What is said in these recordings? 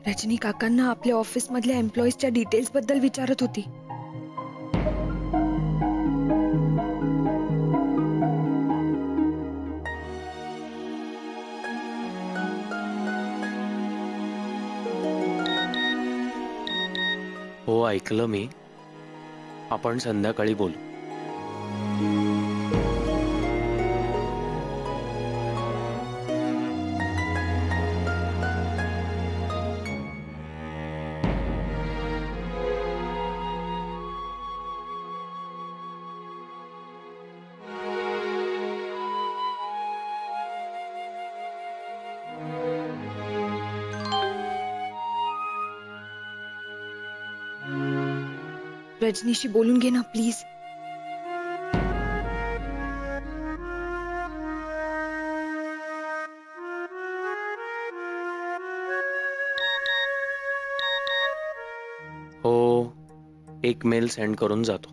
रजनी काकांना आपल्या ऑफिस मधल्या एम्प्लॉईजच्या डिटेल्स बद्दल विचारत होती. हो, ऐकलं मी. आपण संध्याकाळी बोलू. रजनीशी बोलून घे ना प्लीज. हो, एक मेल सेंड करून जातो.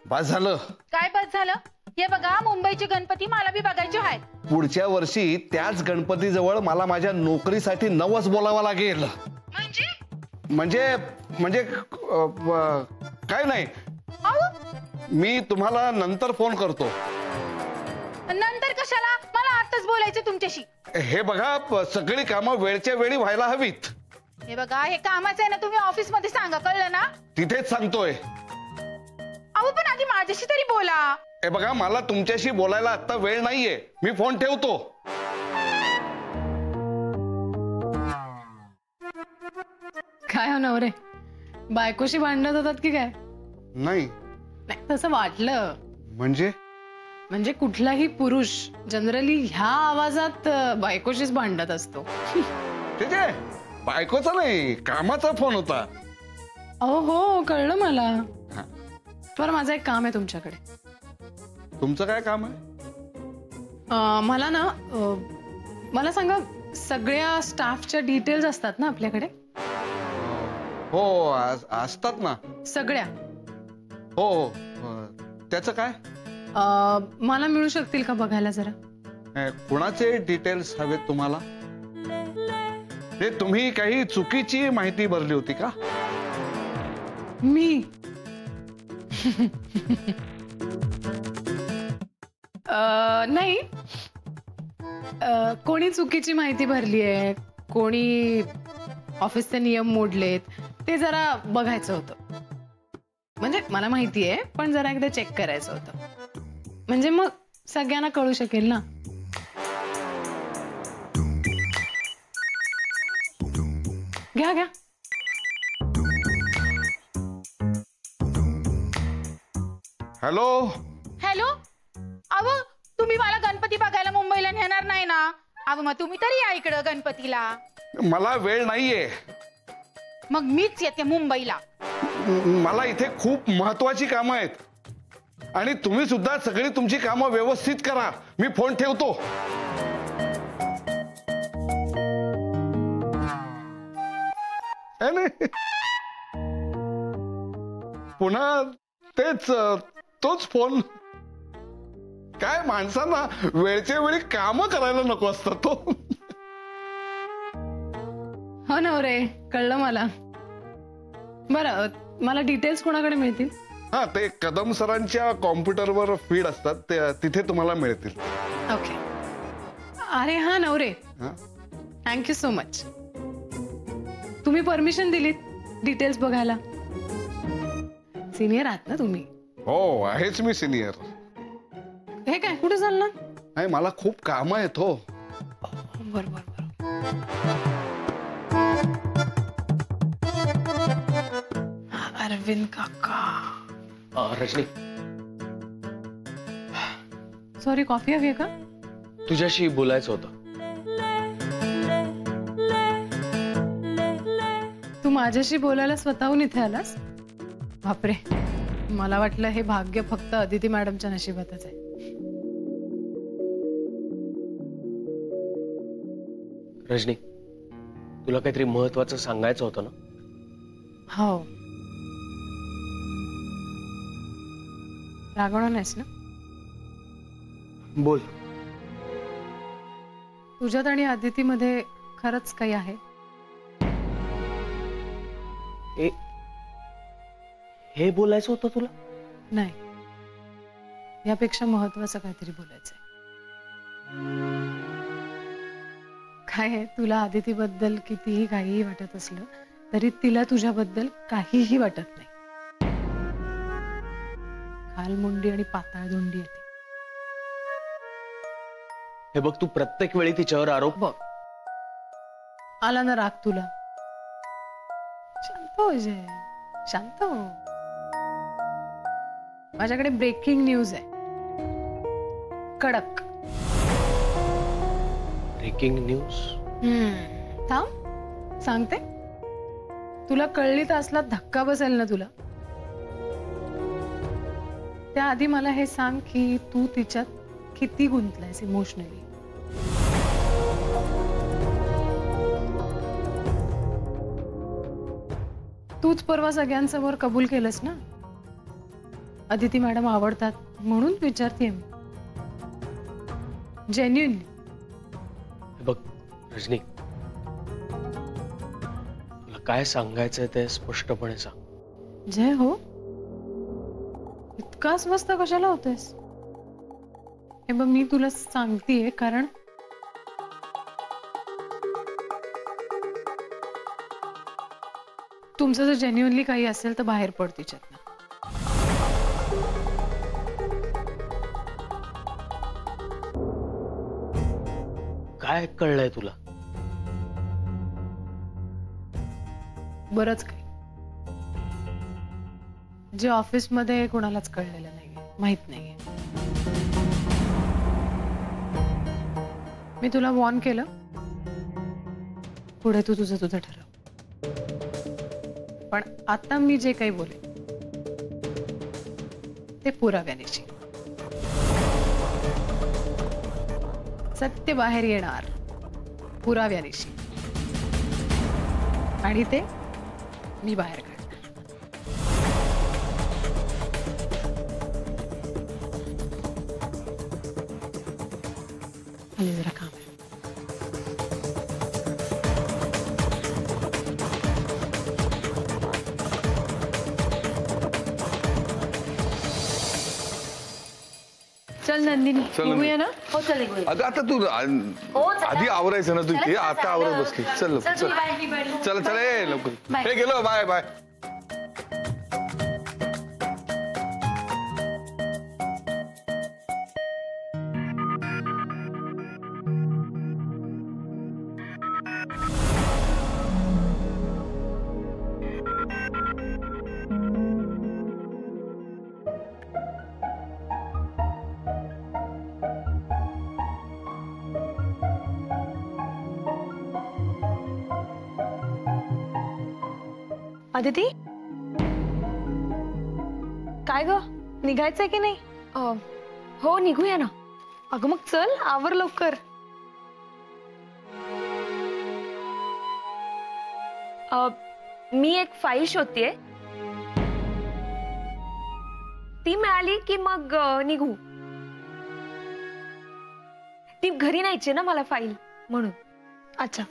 बस झालं. काय बस झालं? हे बघा, मुंबईचे गणपती मला बी बघायचे आहेत. पुढच्या वर्षी त्याच गणपती जवळ मला माझ्या नोकरीसाठी नवस बोलावं लागेल. म्हणजे म्हणजे काय नाही, मी तुम्हाला नंतर फोन करतो. नंतर कशाला? मला आताच बोलायचं तुमच्याशी. हे बघा, सगळी कामं वेळच्या वेळी व्हायला हवीत. हे बघा, हे कामाचं आहे ना, तुम्ही ऑफिस मध्ये सांगा, कळलं ना? तिथेच सांगतोय. अहो पण आधी माझ्याशी तरी बोला. हे बघा, मला तुमच्याशी बोलायला आता वेळ नाहीये, मी फोन ठेवतो. काय हो नवरे, बायकोशी भांडत होतात की काय? नाही तसं वाटलं. म्हणजे कुठलाही पुरुष जनरली ह्या आवाजात बायकोशीच भांडत असतो. ठीक आहे, बायकोचा नाही, कामाचा फोन होता. अहो हो, कळलं मला. बरं, माझं एक काम आहे तुमच्याकडे. तुमचं काय काम आहे? मला ना, मला सांगा, सगळ्या स्टाफच्या डिटेल्स असतात ना आपल्याकडे? हो, असतात ना सगळ्या. हो, त्याचं काय? मला मिळू शकतील का बघायला जरा? कुणाचे डिटेल्स हवेत तुम्हाला? हे तुम्ही काही चुकीची माहिती भरली होती का? मी नाही, कोणी चुकीची माहिती भरली आहे, कोणी ऑफिसचे नियम मोडलेत, ते जरा बघायचं होतं. म्हणजे मला माहिती आहे, पण जरा एकदा चेक करायचं होतं, म्हणजे मग सगळ्यांना कळू शकेल ना. घ्या घ्या. Hello hello. अहो, तुम्ही मला गणपती बघायला मुंबईला नेणार नाही ना? अहो मग तुम्ही तरी या इकडं गणपतीला. मला वेळ नाहीये. मग मीच येते मुंबईला. मला इथे खूप महत्वाची कामं आहेत आणि तुम्ही सुद्धा सगळी तुमची कामं व्यवस्थित करा. मी फोन ठेवतो. पुन्हा तोच फोन. काय माणसांना वेळच्या वेळी काम करायला नको असतात तो. हो नवरे, कळलं मला. बरं, मला डिटेल्स कोणाकडे मिळतील? हा, ते कदम सरांच्या कॉम्प्युटरवर फीड असतात, तिथे तुम्हाला मिळतील. ओके. अरे हा नवरे, थँक्यू सो मच. तुम्ही परमिशन दिलीत डिटेल्स बघायला. सिनियर आहात ना तुम्ही? हो, आहेच मी सिनियर. हे काय, कुठे चालला? नाही, मला खूप काम आहेत. हो, बरोबर. अरविंद काका. रजनी, सॉरी, कॉफी हवी आहे का? तुझ्याशी बोलायचं होतं. तू माझ्याशी बोलायला स्वतःहून इथे आलास? बापरे, मला वाटलं हे भाग्य फक्त अदिती मॅडमच्या नशिबातच आहे. रजनी, तुला काहीतरी महत्वाचं सांगायचं होतं ना? हो. रागवणार नाहीस ना? बोल. तुझ्यात आणि आदितीमध्ये खरंच काही आहे? हे बोलायचं होतं तुला? नाही, यापेक्षा महत्वाचं काहीतरी बोलायचंय. काय आहे, तुला आदितीबद्दल कितीही काहीही वाटत असलं तरी तिला तुझ्याबद्दल काहीही वाटत नाही. खालमुंडी आणि पाताळधुंडी आहे ती. हे बघ, तू प्रत्येक वेळी तिच्यावर आरोप. बघ, आला ना राग तुला. शांत हो अजय, शांत हो. माझ्याकडे ब्रेकिंग न्यूज आहे, कडक. Breaking news? थांब सांगते. तुला कळली तर असला धक्का बसेल ना तुला. त्याआधी मला हे सांग की तू तिच्यात किती गुंतलायस इमोशनली. तूच परवा सगळ्यांसमोर कबूल केलंस ना, अदिती मॅडम आवडतात म्हणून विचारतेय मी. जेन्युइनली. बघ रजनी, तुला काय सांगायचंय ते स्पष्टपणे सांग. जय हो, इतका स्वस्त कशाला होतेस? हे बघ, मी तुला सांगतेय कारण तुमचं जर जेन्युइनली काही असेल तर बाहेर पड तिच्यातनं. काय कळलंय तुला? बरंच काही, जे ऑफिसमध्ये कोणालाच कळलेलं नाहीये, माहित नाहीये. मी तुला वॉर्न केलं, पुढे तू तुझं ठरव. पण आता मी जे काही बोले ते पुराव्यानिशी. सत्य बाहेर येणार पुराव्यानिशी, आणि ते मी बाहेर काढणार. आणि जरा काम आहे. चल नंदिनी, चल नंदिनी. निघूया ना. हो चल निघूया. अगं आता तू आधी आवरायचं ना, तू इथे आता आवरत बसली. चल लवकर, चल चल चल, ये लवकर. हे गेलो, बाय बाय. अदिती, काय ग, निघायचंय की नाही? हो निघूया ना. अगं मग चल, आवर लवकर. मी एक फाईल शोधतेय, ती मिळाली की मग निघू. ती घरी न्यायची ना मला फाईल, म्हणून. अच्छा.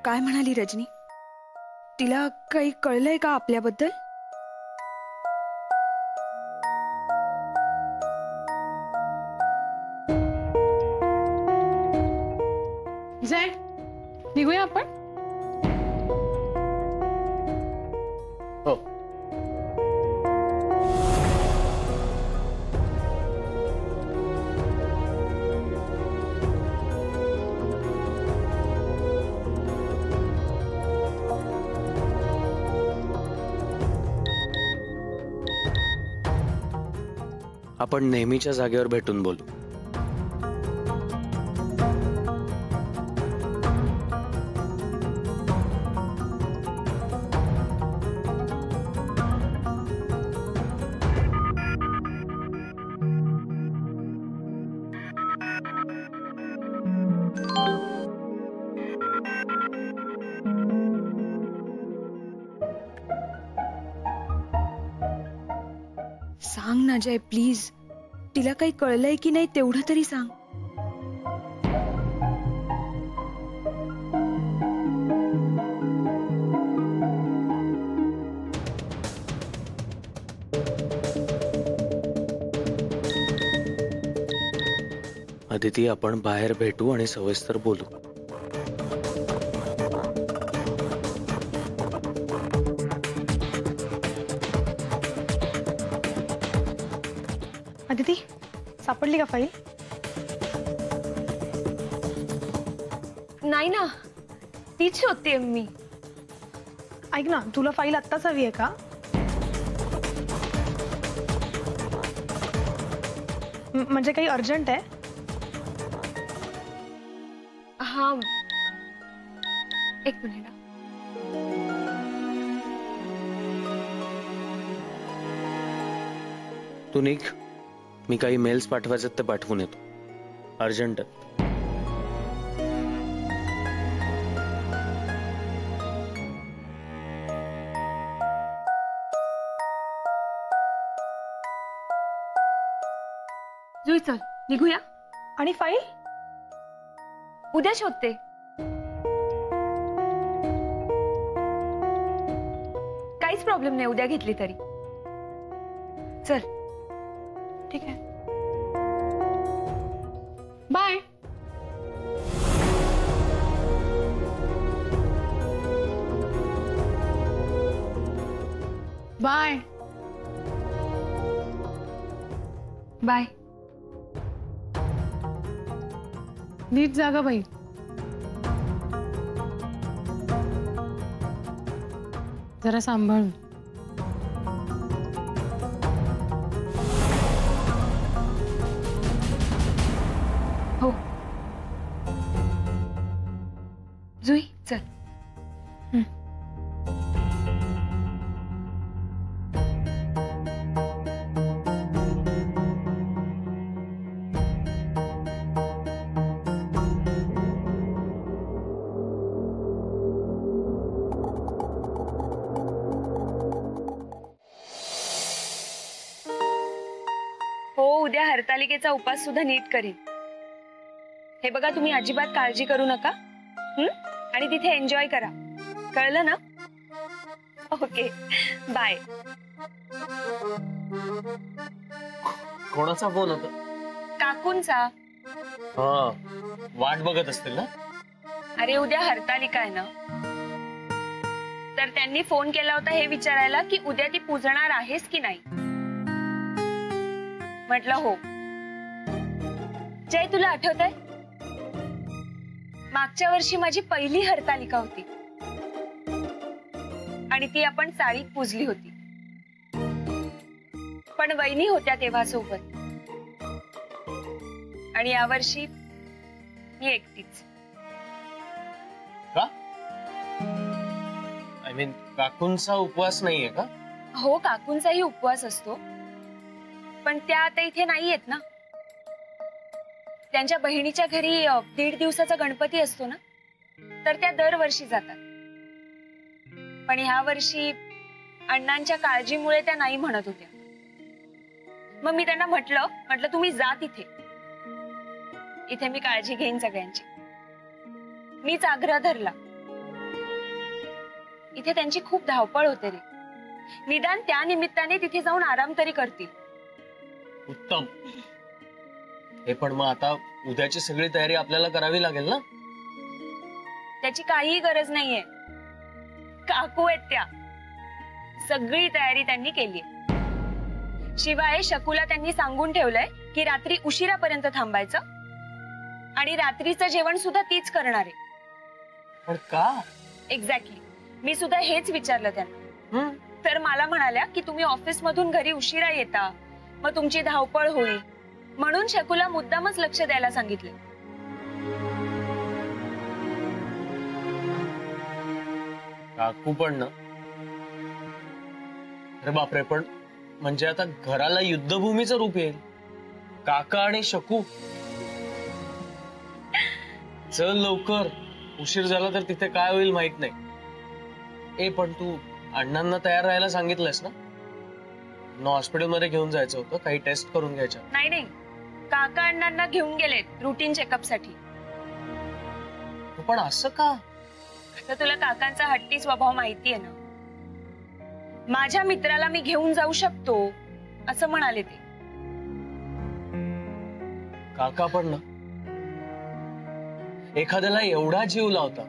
काय म्हणाली रजनी? तिला काही कळलंय का आपल्याबद्दल? जय, निघूया आपण. हो. आपण नेहमीच्या जागेवर भेटून बोलू. अजय प्लीज, तिला काही कळलंय की नाही तेवढं तरी सांग. अदिती, आपण बाहेर भेटू आणि सविस्तर बोलू. अदिती, सापडली का फाईल? नाही ना, तीच शोधतेय मी. ऐक ना, तुला फाईल आत्ताच हवी आहे का? म्हणजे काही अर्जंट आहे? हा, एक मिनिट. तू निघ, मी काही मेल्स पाठवायचे ते पाठवून येतो. अर्जंट. जुई चल निघूया. आणि फाईल? उद्या शोधते. काहीच प्रॉब्लेम नाही, उद्या घेतली तरी. चल. ठीक आहे. बाय. बाय. बाय. नीट जागा बाई. जरा सांभाळून. हो. जुई चल. हो, उद्या हरतालिकेचा उपास सुद्धा नीट करीन. हे बघा, तुम्ही अजिबात काळजी करू नका. आणि तिथे एन्जॉय करा, कळलं ना? Okay, bye. कोणाचा फोन होता? काकूंचा. हा, वाट बघत असतील ना? अरे उद्या हरतालिका आहे ना, तर त्यांनी फोन केला होता हे विचारायला की उद्या ती पूजणार आहेस की नाही. म्हटलं हो. जय, तुला आठवतंय मागच्या वर्षी माझी पहिली हरतालिका होती आणि ती आपण चाळीत पूजली होती. पण वहिनी होत्या तेव्हा सोबत. आणि यावर्षी मी एकटीच. का? आय मीन, काकूंचा उपवास नाहीये का? हो, काकूंचाही उपवास असतो, पण त्या आता इथे नाहीयेत ना. त्यांच्या बहिणीच्या घरी 1.5 दिवसाचा गणपती असतो ना, तर त्या दरवर्षी जातात. पण ह्या वर्षी अण्णांच्या काळजीमुळे त्या नाही म्हणत होत्या. मग मी त्यांना म्हटलं तुम्ही जा तिथे, इथे मी काळजी घेईन सगळ्यांची. मीच आग्रह धरला. इथे त्यांची खूप धावपळ होते रे. निदान त्या निमित्ताने तिथे जाऊन आराम तरी करतील. उत्तम. हे पण मग आता उद्याची सगळी तयारी आपल्याला करावी लागेल ना? त्याची काहीही गरज नाहीये. काकू आहेत त्या. सगळी तयारी त्यांनी केली. शिवाय शकूला त्यांनी सांगून ठेवलंय की रात्री उशिरापर्यंत थांबायचं आणि रात्रीचं जेवण सुद्धा तीच करणार आहे. पण का? एक्झॅक्टली. मी सुद्धा हेच विचारलं त्यांना. तर मला म्हणाल्या की तुम्ही ऑफिस मधून घरी उशिरा येता, मग तुमची धावपळ होईल, म्हणून शकूला मुद्दामच लक्ष द्यायला सांगितले. काकू पण ना? अरे बापरे, पण म्हणजे आता घराला युद्धभूमीचं रूप येईल. काका आणि शकू. चल लवकर, उशीर झाला तर तिथे काय होईल माहित नाही. पण तू अण्णांना तयार राहायला सांगितलंस ना? हॉस्पिटलमध्ये घेऊन जायचं होतं, काही टेस्ट करून घ्यायच्या. नाही नाही, काका अण्णांना घेऊन गेलेत रुटीन चेकअप साठी. पण असं का? तर तुला काकांचा हट्टी स्वभाव माहितीये ना. माझ्या मित्राला मी घेऊन जाऊ शकतो असं म्हणाले ते. काका पण ना एखाद्याला एवढा जीव लावता,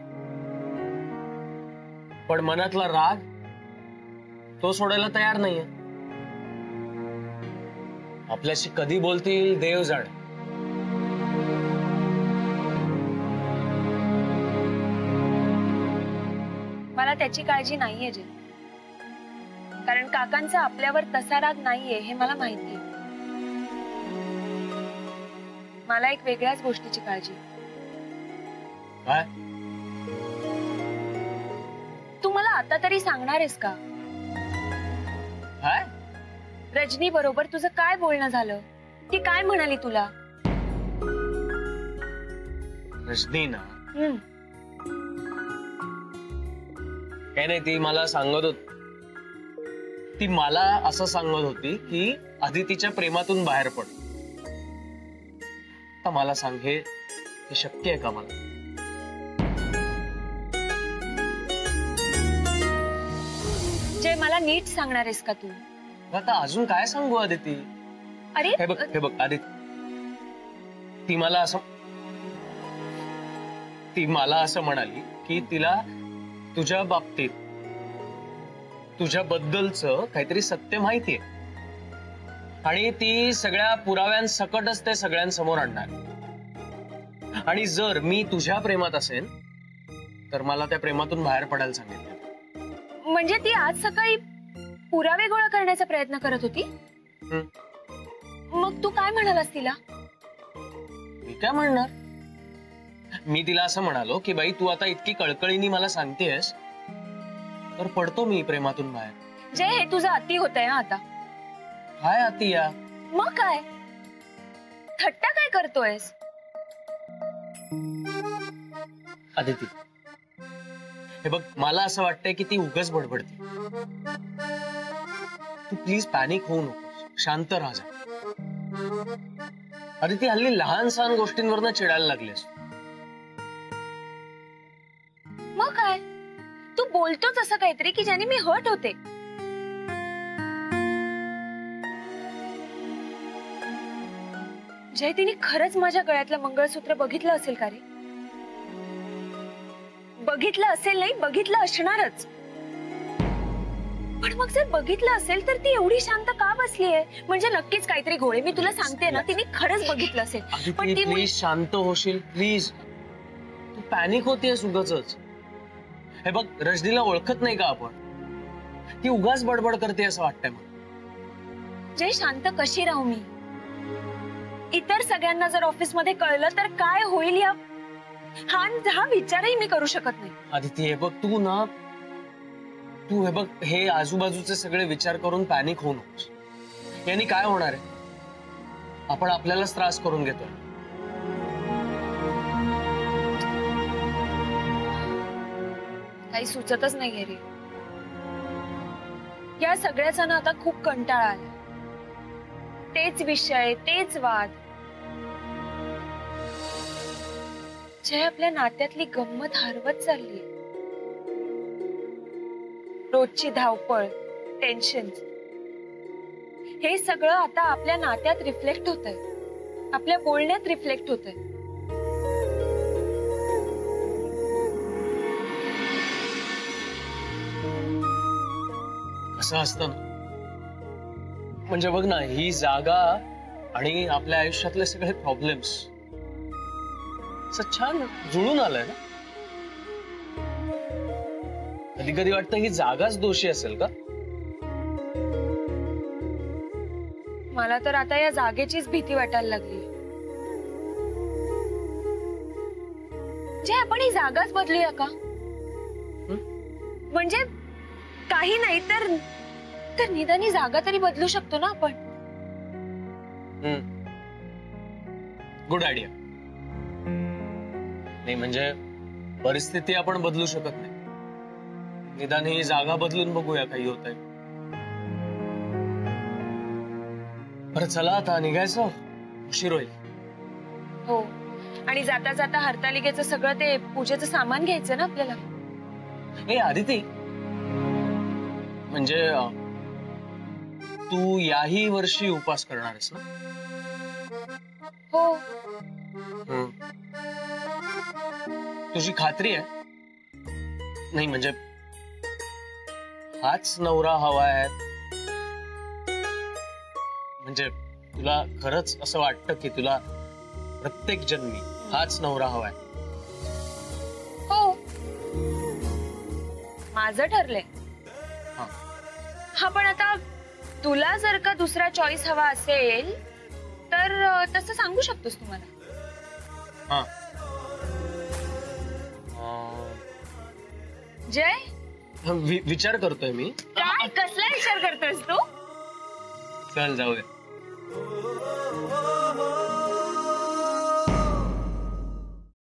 पण मनातला राग तो सोडायला तयार नाहीये. आपल्याशी कधी बोलतील देव जाणे. मला त्याची काळजी नाहीये जे, कारण काकांचा आपल्यावर तसा राग नाहीये हे मला माहितीये. मला एक वेगळ्याच गोष्टीची काळजी. काय? तू मला आता तरी सांगणार आहेस का काय? रजनी बरोबर तुझं काय बोलणं झालं? ती काय म्हणाली तुला? रजनी ना काय नाही, ती मला सांगत होती, ती मला असं सांगत होती की आदितीच्या प्रेमातून बाहेर पड. आता मला सांग, हे शक्य आहे का? मला जय, मला नीट सांगणार आहेस का तू? आता अजून काय सांगू आदिती? अरे हे बघ आदिती, ती मला असं म्हणाली की तिला तुझ्या बाबतीत तुझ्याबद्दलचं काहीतरी सत्य माहितीये आणि ती सगळ्या पुराव्यांसकटच ते सगळ्यांसमोर आणणार. आणि जर मी तुझ्या प्रेमात असेल तर मला त्या प्रेमातून बाहेर पडायला सांगितलं. म्हणजे ती आज सकाळी पुरावे गोळा करण्याचा प्रयत्न करत होती? मग तू काय म्हणालास तिला? मी काय म्हणणार? मी तिला असं म्हणालो की बाई, तू आता इतकी कळकळीने मला सांगतेस तर पडतो मी प्रेमातून बाहेर. जय, हे तुझं अति होतंय आता. काय अति या? मग काय थट्टा काय करतोयस? आदिती, हे बघ, मला असं वाटतंय की ती उगाच बडबडते. तू प्लीज पॅनिक होऊ नकोस, शांत राहा जा. आदिती, हल्ली लहान सहान गोष्टींवरनं चिडायला लागलेस. मग काय तू बोलतोच असं काहीतरी की ज्याने मी हर्ट होते. जय, तिने खरंच माझ्या गळ्यातलं मंगळसूत्र बघितलं असेल का रे? बघितलं असेल नाही, बघितलं असणारच. पण मग जर बघितलं असेल तर ती एवढी शांत का बसलीये? म्हणजे नक्कीच काहीतरी घोळे. मी तुला सांगते ना, तिने खरंच बघितलं असेल. पण ती प्लीज शांत होशील? प्लीज, तू पॅनिक होतेस उगाचच. हे बघ, रजनीला ओळखत नाही का आपण? ती उगाच बडबड करते असं वाटतंय मला. जय, शांत कशी राहू मी? इतर सगळ्यांना जर ऑफिस मध्ये कळलं तर काय होईल? हा विचारही मी करू शकत नाही. आदिती, हे बघ, तू हे बघ, हे आजूबाजूचे सगळे विचार करून पॅनिक होऊ नकोस. यांनी काय होणार आहे? आपण आपल्यालाच त्रास करून घेतोय. काही सुचतच नाहीये रे. या सगळ्याचा ना आता खूप कंटाळा आला. तेच विषय, तेच वाद. जय, आपल्या नात्यातली गंमत हरवत चालली. रोजची धावपळ, टेन्शन, हे सगळं आता आपल्या नात्यात रिफ्लेक्ट होतंय, आपल्या बोलण्यात रिफ्लेक्ट होतंय. असं असतं ना, म्हणजे बघ ना, ही जागा आणि आपल्या आयुष्यातले सगळे प्रॉब्लेम्स असं छान जुळून आलंय ना. कधी कधी वाटतं ही जागाच दोषी असेल का? मला तर आता या जागेचीच भीती वाटायला लागली. जे आपण ही जागाच बदलूया का? म्हणजे काही नाही तर निदान ही जागा तरी बदलू शकतो ना आपण. Good idea. नाही म्हणजे परिस्थिती आपण बदलू शकत नाही, निदान ही जागा बदलून बघूया काही होत आहे. बरं चला आता निघायचं, उशीर होईल. हो, आणि जाता जाता हरतालिकेचं सगळं ते पूजेचं सामान घ्यायचं ना आपल्याला. ए आदिती, म्हणजे तू याही वर्षी उपास करणार आहेस ना? हो. तुझी खात्री आहे? नाही म्हणजे हाच नवरा हवाय, म्हणजे तुला खरंच असं वाटतं की तुला प्रत्येक जन्मी हाच नवरा हवाय? हो, माझं ठरलंय. हा, पण आता तुला जर का दुसरा चॉईस हवा असेल तर तसं सांगू शकतोस तुम्हाला. हा. जय, विचार करतोय मी. काय कसला विचार करतोस तू? चल जाऊया.